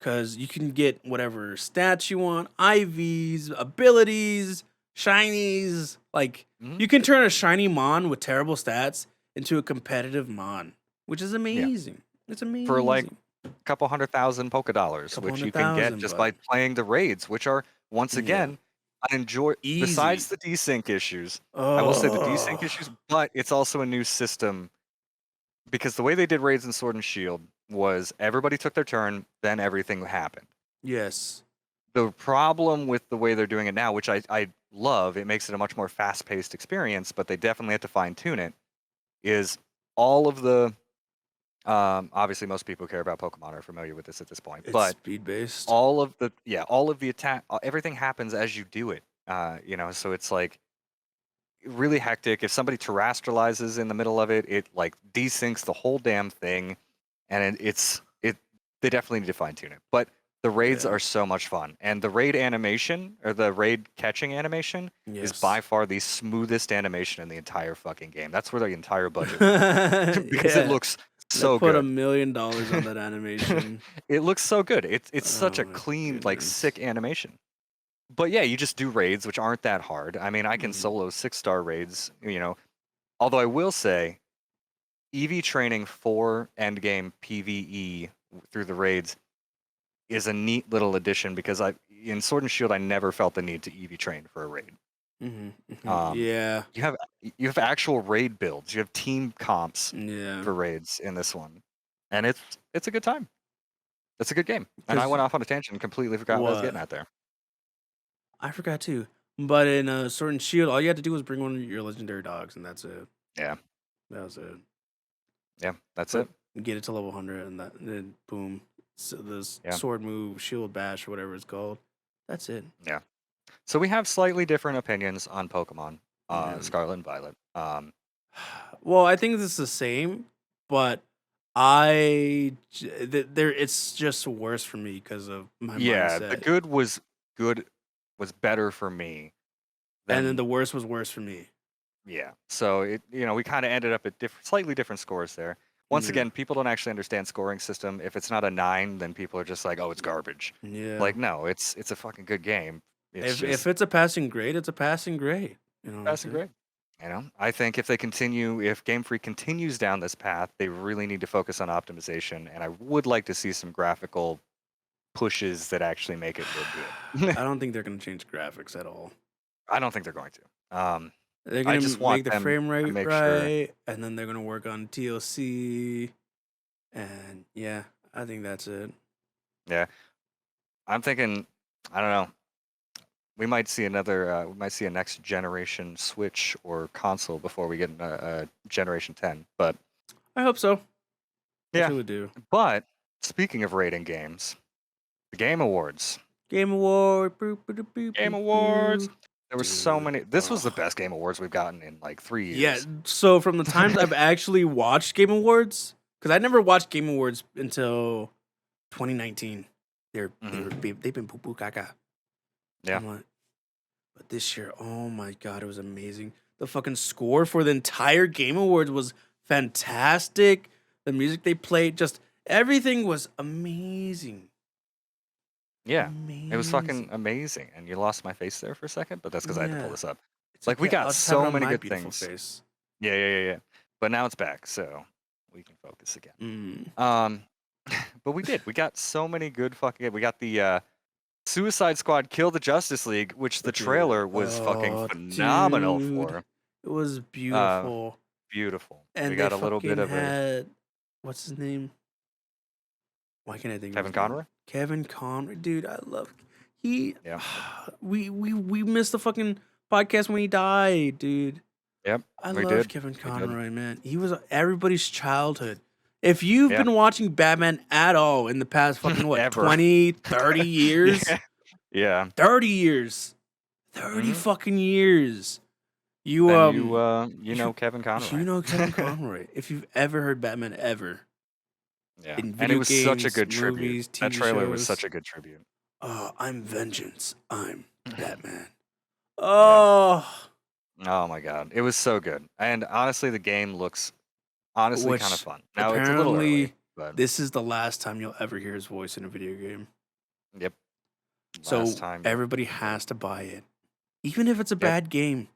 Because you can get whatever stats you want, IVs, abilities, shinies. Like,
Mhm.
you can turn a shiny Mon with terrible stats into a competitive Mon, which is
Yeah.
amazing. It's
For like
amazing.
couple 100,000 polka dollars,
Couple
which
hundred
you can get
thousand,
just
but
by playing the raids, which are once
yeah,
again I enjoy.
easy.
Besides the desync issues, I will say the desync
Oh,
issues, but it's also a new system because the way they did raids in Sword and Shield was everybody took their turn, then everything happened.
yes.
The problem with the way they're doing it now, which I love, it makes it a much more fast paced experience, but they definitely have to fine tune it, is all of the obviously most people who care about Pokemon are familiar with this at this point,
It's
but
speed based.
all of the attack, everything happens as you do it. So it's like really hectic. If somebody terrestrializes in the middle of it, it like desyncs the whole damn thing, and it. They definitely need to fine tune it, but the raids
Yeah.
are so much fun, and the raid animation or the raid catching animation is by
Yes.
far the smoothest animation in the entire fucking game. That's where the entire budget went because it
Yeah.
looks
They
so
put
good.
$1 million on that animation.
It looks so good. It's such
Oh
a
my
clean, like
goodness.
sick animation. But yeah, you just do raids, which aren't that hard. I mean, I can
Mhm.
solo 6-star raids, Although I will say, EV training for endgame PvE through the raids is a neat little addition because in Sword and Shield I never felt the need to EV train for a raid.
Mhm. Mhm.
Um,
Yeah.
you have you have actual raid builds. You have team comps
Yeah.
for raids in this one, and it's a good time. It's a good game. And I
Cuz
went off on a tangent and completely forgot what I was
what?
getting at there.
I forgot too. But in Sword and Shield, all you had to do was bring one of your legendary dogs, and that's it.
Yeah,
That was it.
yeah, that's
But
it.
get it to level 100, and then boom. So this
Yeah,
sword move, shield bash, or whatever it's called. That's it.
yeah. So we have slightly different opinions on Pokemon,
Yeah.
Scarlet and Violet.
Well, I think it's the same, but there it's just worse for me because of my
Yeah, the
mindset,
good was better for me
and then
than
the worst was worse for me.
yeah. So we kind of ended up at slightly different scores there. Once
Yeah,
again, people don't actually understand scoring system. If it's not a 9, then people are just like, "Oh, it's garbage."
yeah.
Like, no, it's a fucking good game. It's
If
just
it's a passing grade, it's a passing grade. You know what I'm
passing
saying?
grade. I think if Game Freak continues down this path, they really need to focus on optimization, and I would like to see some graphical pushes that actually make it look good.
I don't think they're gonna change graphics at all.
I don't think they're going to.
They're
I
gonna
just want
make the
them
frame
to
rate
make sure.
right, and then they're gonna work on TLC, and yeah, I think that's it.
Yeah, I'm thinking. I don't know. We might see a next generation Switch or console before we get a Generation 10. But
I hope so. I
yeah.
truly do.
But speaking of rating games, the Game Awards.
Game Award, boop, boop, boop,
Game
boop,
Awards.
boop.
There were so
Dude,
many. This was the best Game Awards we've gotten in like 3 years.
yeah. So from the times I've actually watched Game Awards, because I never watched Game Awards until 2019. They've been poo poo caca.
Yeah.
I'm like, but this year, oh my god, it was amazing. The fucking score for the entire Game Awards was fantastic. The music they played, just everything was amazing.
Yeah. It was fucking
Amazing.
amazing. And you lost my face there for a second, but that's because I had to pull
Yeah.
this up.
It's
Like we
okay.
got
I'll just have it
so
on
many
my
good
beautiful
things.
face.
Yeah. But now it's back, so we can focus again.
Mm.
Um, but we did. We got so many good fucking. We got the Suicide Squad Kill the Justice League, which the
Dude.
trailer was fucking
Oh,
phenomenal
dude.
for.
It was
Uh,
beautiful.
Beautiful. We
And they
got a little bit
fucking
of a
had what's his name? Why can't I think of
Kevin
his name?
Conroy.
Kevin Conroy. Dude, I love he
Yeah.
we missed the fucking podcast when he died, dude.
Yep.
I
We
love
did.
Kevin
We did.
Conroy, man. He was everybody's childhood. If you've
Yeah.
been watching Batman at all in the past fucking what,
Ever.
20, 30 years?
Yeah. Yeah.
30 years. 30
hmm
fucking years. You
Then
if
know Kevin Conroy.
you know Kevin Conroy. If you've ever heard Batman ever
Yeah.
in
And it
video
was such a
games,
good tribute.
movies,
That
TV
trailer was
shows,
such a good tribute.
I'm vengeance. I'm Batman.
Yeah.
Oh,
Oh my god. It was so good. And honestly, the game looks honestly kind of
which
fun. Now it's a little early,
apparently
but
this is the last time you'll ever hear his voice in a video game.
yep. Last
So
time you'll
everybody
hear it.
has to buy it. Even if it's a
Yep.
bad game,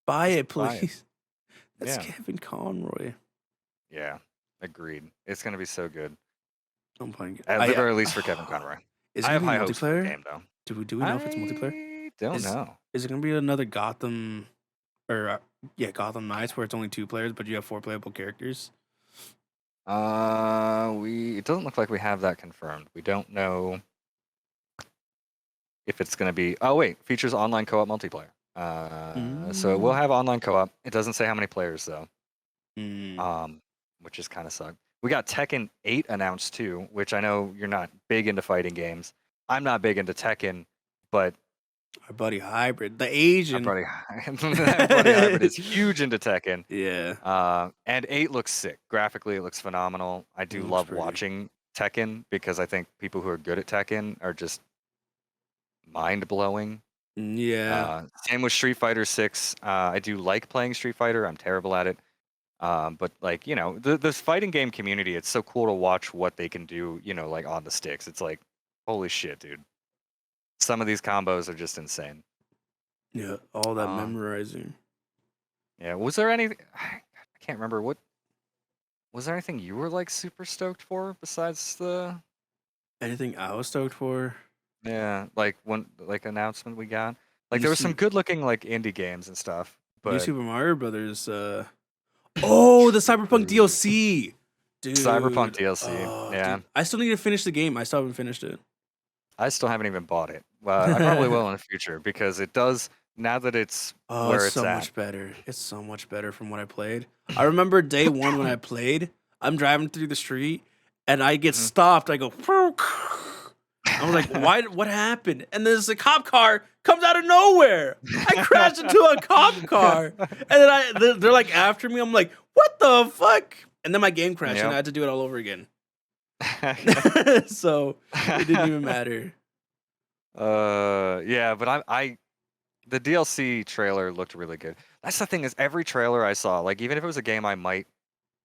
buy
Just
it,
buy it.
please. That's
Yeah.
Kevin Conroy.
Yeah. Agreed. It's gonna be so good.
I'm playing it.
At the
I
very least for Kevin Conroy.
Is it
I have
gonna be
high hopes for the
multiplayer?
game though.
Do we know if it's multiplayer?
I don't
Is
know.
is it gonna be another Gotham or yeah, Gotham Knights where it's only 2 players but you have 4 playable characters?
It doesn't look like we have that confirmed. We don't know if it's going to be. Oh wait, features online co-op multiplayer. So it will
Mm.
have online co-op. It doesn't say how many players though.
Mm.
Which is kind of sucked. We got Tekken 8 announced too, which I know you're not big into fighting games. I'm not big into Tekken, but
Our buddy Hybrid, the
our
Asian.
buddy, our buddy Hybrid is huge into Tekken.
Yeah,
And 8 looks sick. Graphically, it looks phenomenal. I
it
do
looks
love
pretty.
watching Tekken because I think people who are good at Tekken are just mind blowing.
Yeah.
Same with Street Fighter 6. I do like playing Street Fighter. I'm terrible at it. But like, this fighting game community, it's so cool to watch what they can do, like on the sticks. It's like, holy shit, dude. Some of these combos are just insane.
Yeah, all that
Um,
memorizing.
yeah. Was there any? I can't remember what. Was there anything you were like super stoked for besides the?
Anything I was stoked for?
Yeah, like one like announcement we got. Like
New,
there was some
Su-
good looking like indie games and stuff,
New
but
Super Mario Brothers. Oh, the Cyberpunk DLC,
Cyberpunk
dude.
DLC.
Oh,
Yeah,
dude. I still need to finish the game. I still haven't finished it.
I still haven't even bought it. Well, I probably will in the future because it does now that it's
Oh, it's
where it's
so
at.
much better. It's so much better from what I played. I remember day one when I played. I'm driving through the street and I get
Mhm.
stopped. I go. I was like, "Why? What happened?" And there's a cop car comes out of nowhere. I crashed into a cop car, and then they're like after me. I'm like, "What the fuck?" And then my game crashed, and I
Yep.
had to do it all over again. So it didn't even matter.
Yeah, but the DLC trailer looked really good. That's the thing is every trailer I saw, like even if it was a game I might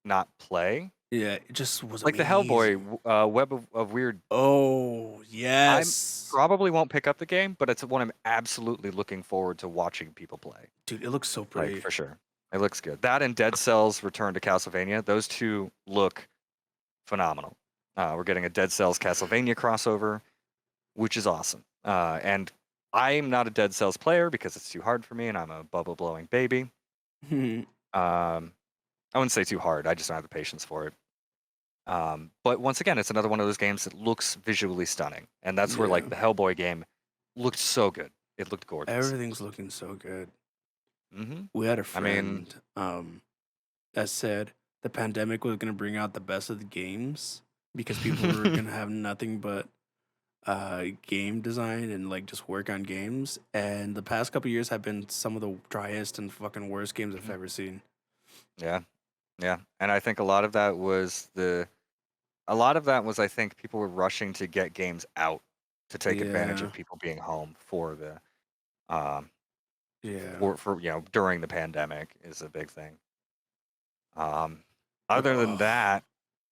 not play,
Yeah, it just was
like the
amazing.
Hellboy Web of Weird,
Oh
I
yes,
probably won't pick up the game, but it's one I'm absolutely looking forward to watching people play.
dude, it looks so
Like
pretty.
for sure, it looks good. That and Dead Cells Return to Castlevania, those two look phenomenal. We're getting a Dead Cells Castlevania crossover, which is awesome. And I'm not a Dead Cells player because it's too hard for me, and I'm a bubble blowing baby. I wouldn't say too hard. I just don't have the patience for it. But once again, it's another one of those games that looks visually stunning, and that's where
Yeah,
like the Hellboy game looked so good. It looked gorgeous.
everything's looking so good.
hmm
We had a
I mean,
friend that said the pandemic was gonna bring out the best of the games because people were gonna have nothing but game design and like just work on games. And the past couple years have been some of the driest and fucking worst games I've ever seen.
yeah, yeah, and I think a lot of that was I think people were rushing to get games out to take advantage
Yeah,
of people being home for the um
yeah.
for during the pandemic is a big thing. Um, Other than
Ugh.
that,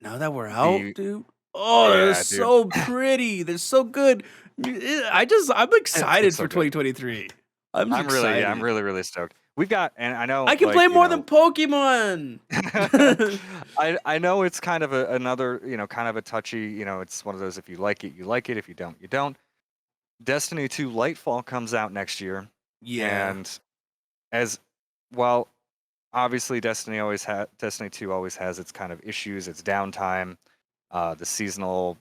Now that we're out,
the
dude. Oh, they're
yeah, dude,
so pretty. They're so good. I'm
it looks
excited
so
for
good.
2023. I'm
I'm
excited.
really really stoked. We've got, and I know
I can
like
play more than Pokemon.
I know it's kind of another kind of a touchy it's one of those if you like it you like it, if you don't you don't. Destiny 2 Lightfall comes out next year,
Yeah.
and as well, obviously Destiny 2 always has its kind of issues, its downtime. The seasonal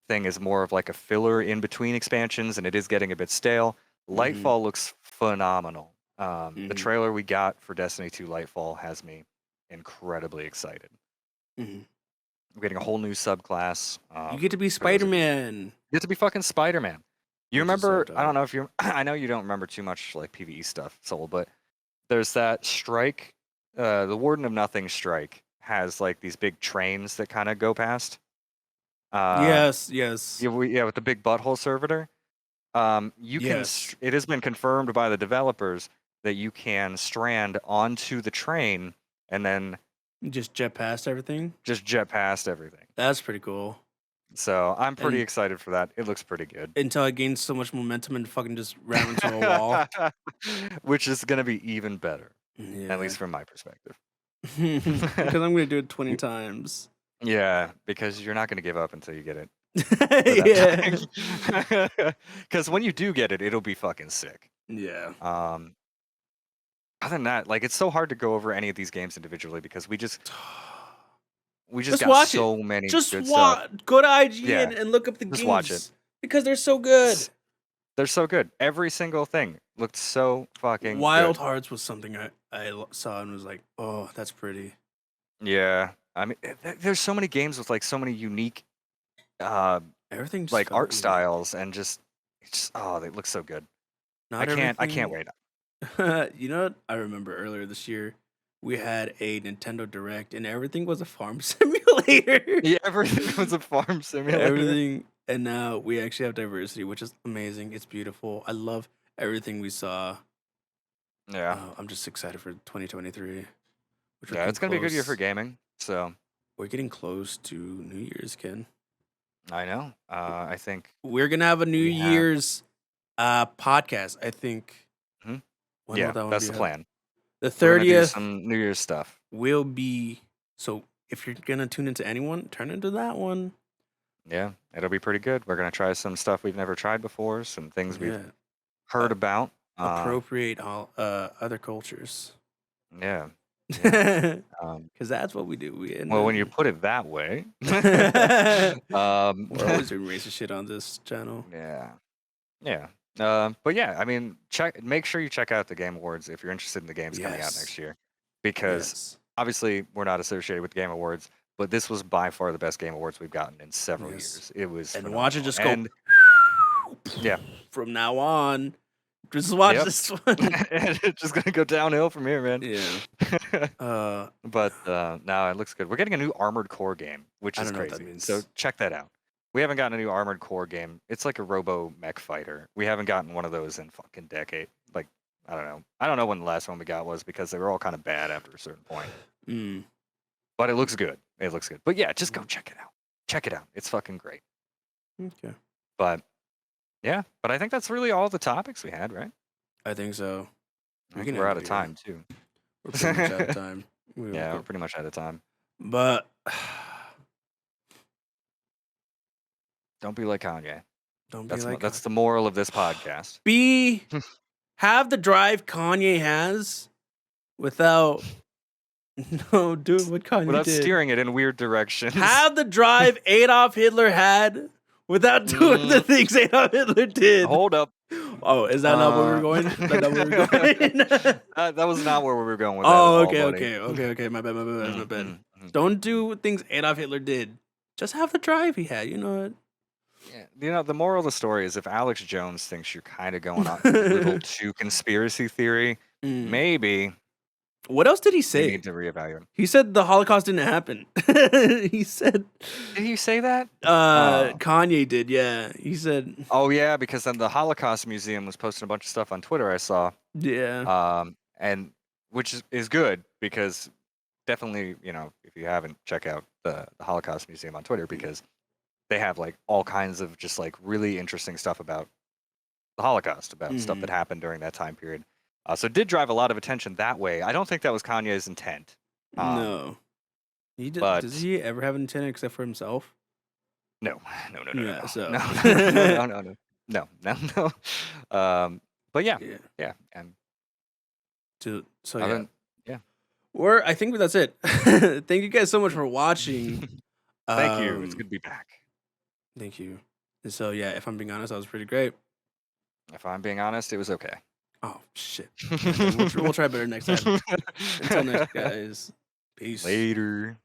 thing is more of like a filler in between expansions, and it is getting a bit stale.
hmm
Lightfall looks phenomenal. The
hmm
trailer we got for Destiny 2 Lightfall has me incredibly excited.
hmm
We're getting a whole new subclass.
You get to be
For those of you,
Spider-Man,
you get to be fucking Spider-Man. You
which is so
remember? I don't
dope.
know if you. I know you don't remember too much like PVE stuff, Soul, but there's that strike. The Warden of Nothing strike has like these big trains that kind of go past. Uh,
Yes, yes,
yeah, with the big butthole servitor.
yes.
It has been confirmed by the developers that you can strand onto the train and then
Just jet past everything.
just jet past everything.
That's pretty cool.
So I'm pretty
And
excited for that. It looks pretty good.
until I gained so much momentum and fucking just ran into a wall.
Which is going to be even better, at
Yeah.
least from my perspective.
Because I'm gonna do it 20 times.
Yeah, because you're not gonna give up until you get it for that
Yeah.
thing. Because when you do get it, it'll be fucking sick.
Yeah.
Um, other than that, like it's so hard to go over any of these games individually because we just
Just
got
watch it.
so many
Just
good stuff.
go to IGN
Yeah,
and look up the
just watch it.
games because they're so good.
S- They're so good. Every single thing looked so fucking
Wild
good.
Hearts was something I saw and was like, oh, that's pretty.
Yeah, I mean, there's so many games with like so many unique, uh,
Everything just
like
felt
art
unique.
styles and just oh, they look so good.
Not
I can't
everything.
wait.
You know what? I remember earlier this year we had a Nintendo Direct and everything was a farm simulator.
Yeah, everything was a farm simulator.
Everything, and now we actually have diversity, which is amazing. It's beautiful. I love everything we saw.
Yeah,
I'm just excited for 2023, which we're
yeah,
getting
it's gonna be a good year for
close.
gaming. So
We're getting close to New Year's, Ken.
I know. I think
We're gonna have a New
we have.
Year's podcast. I think.
Mhm.
When will
Yeah,
that one
that's
be
the
up?
plan.
The
We're gonna do
30th
some New Year's stuff.
will be. So if you're gonna tune into anyone, turn into that one.
Yeah, it'll be pretty good. We're gonna try some stuff we've never tried before, some things we've
Yeah.
heard about.
Appropriate all other cultures.
Yeah, yeah.
Because
Um,
that's what we do. We end
well, when you
up.
put it that way,
We're always doing racist shit on this channel.
yeah, yeah. But yeah, I mean, make sure you check out the Game Awards if you're interested in the games coming out
Yes.
next year, because
Yes.
obviously we're not associated with the Game Awards, but this was by far the best Game Awards we've gotten in several
Yes.
years. It was
And watch it
phenomenal,
just go
and yeah,
from now on. Just watch
yep,
this one.
and it's just gonna go downhill from here, man.
Yeah.
But now it looks good. We're getting a new Armored Core game, which
I
is
don't know what that
crazy. So
means.
check that out. We haven't gotten a new Armored Core game. It's like a robo mech fighter. We haven't gotten one of those in fucking decade. Like I don't know. I don't know when the last one we got was because they were all kind of bad after a certain point.
Mm.
But it looks good. It looks good. But yeah, just go check it out. Check it out. It's fucking great.
Okay.
But yeah, but I think that's really all the topics we had, right?
I think so.
I
We
think
can
we're
end
out
it
of
here.
time too.
We're pretty much out of time.
Yeah, we're pretty much out of time.
But
Don't be like Kanye.
don't be like
That's the moral of this podcast.
have the drive Kanye has without doing what Kanye
Without
did.
steering it in weird directions.
Have the drive Adolf Hitler had without doing the things Adolf Hitler did.
Hold up.
Oh, is that not where we were going? Is that not where we were going?
That was not where we were going with that
Oh,
at all,
okay,
buddy.
okay. My bad.
Mm.
Don't do things Adolf Hitler did. Just have the drive he had. You know
Yeah. You know, the moral of the story is if Alex Jones thinks you're kind of going on a little
what?
too conspiracy theory, maybe
What else did he
you
say?
need to reevaluate.
He said the Holocaust didn't happen. He said,
Did he say that?
Kanye did. Yeah, he said,
Oh yeah, because then the Holocaust Museum was posting a bunch of stuff on Twitter I saw.
yeah,
And which is good because definitely, you know, if you haven't, check out the Holocaust Museum on Twitter because they have like all kinds of just like really interesting stuff about the Holocaust, about stuff that happened during that time period. So it did drive a lot of attention that way. I don't think that was Kanye's intent.
no. He did.
But
Does he ever have an intent except for himself?
no.
Yeah, so.
No. But yeah, and
So
other
yeah.
than- yeah.
I think that's it. Thank you guys so much for watching.
Thank you. It's good to be back.
Thank you. And so yeah, if I'm being honest, that was pretty great.
If I'm being honest, it was okay.
Oh shit. Okay, we'll try better next time. Until next, guys. Peace.
Later.